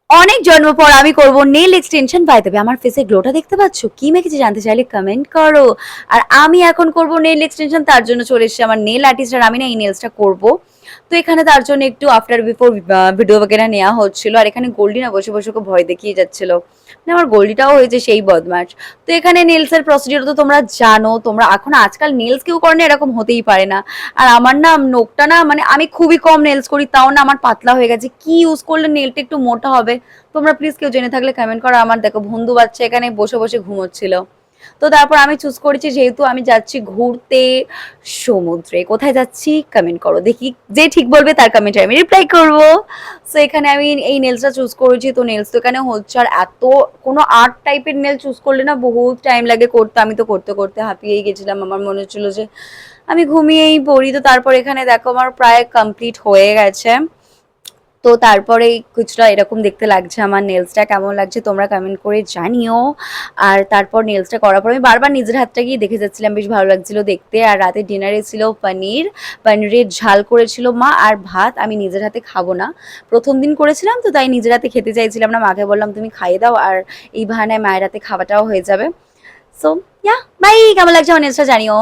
অনেক জন্ম পর আমি করব nail extension. By the way, আমার ফেসে গ্লোটা দেখতে পাচ্ছ? কি মেখেছি জানতে চাইলে কমেন্ট করো। আর আমি এখন করব নেল এক্সটেনশন, তার জন্য চলে এসেছি আমার নেল আর্টিস্ট, আর আমি না এই নেলসটা করব। তো এখানে তার জন্য একটু আফটার বিফোর ভিডিও বগেরা নেওয়া হচ্ছিল, আর এখানে গোল্ডি না বসে বসে খুব ভয় দেখিয়ে যাচ্ছিল। মানে আমার গোল্ডিটাও হয়েছে সেই বদমাশ। তো এখানে নেলস এর প্রসিডিওর তো তোমরা জানো, তোমরা এখন আজকাল নেলস কেউ করে না এরকম হতেই পারে না। আর আমার না নোকটা না, মানে আমি খুবই কম নেলস করি, তাও না আমার পাতলা হয়ে গেছে। কি ইউজ করলে নেলটা একটু মোটা হবে? তোমরা প্লিজ কেউ জেনে থাকলে কমেন্ট করো। আমার দেখো বন্ধু বাচ্চা এখানে বসে বসে ঘুমোচ্ছিল। তো তারপর আমি চুজ করেছি, যেহেতু আমি যাচ্ছি ঘুরতে সমুদ্রে, কোথায় যাচ্ছি কমেন্ট করো দেখি, যে ঠিক বলবে তার কমেন্টে আমি রিপ্লাই করব। সো এখানে আমি এই নেলসটা চুজ করেছি। তো নেলস তো এখানে হচ্ছে, আর এত কোনো আর্ট টাইপের নেল চুজ করলে না বহুত টাইম লাগে করতে। আমি তো করতে করতে হাঁপিয়েই গেছিলাম, আমার মনে হচ্ছিল যে আমি ঘুমিয়েই পড়ি। তো তারপর এখানে দেখো আমার প্রায় কমপ্লিট হয়ে গেছে। তো তারপরে কিছুটা এরকম দেখতে লাগছে। আমার নেলসটা কেমন লাগছে তোমরা কমেন্ট করে জানিও। আর তারপর নেলসটা করার পর আমি বারবার নিজের হাতটা গিয়ে দেখে যাচ্ছিলাম, বেশ ভালো লাগছিল দেখতে। আর রাতে ডিনারে ছিল পনিরের ঝাল করেছিল মা, আর ভাত। আমি নিজের হাতে খাবো না, প্রথম দিন করেছিলাম তো, তাই নিজের হাতে খেতে চাইছিলাম না। মাকে বললাম তুমি খাইয়ে দাও, আর এই বাহানায় মায়ের হাতে খাওয়াটাও হয়ে যাবে। So yeah, bye. কেমন লাগছে আমার নেলসটা জানিও।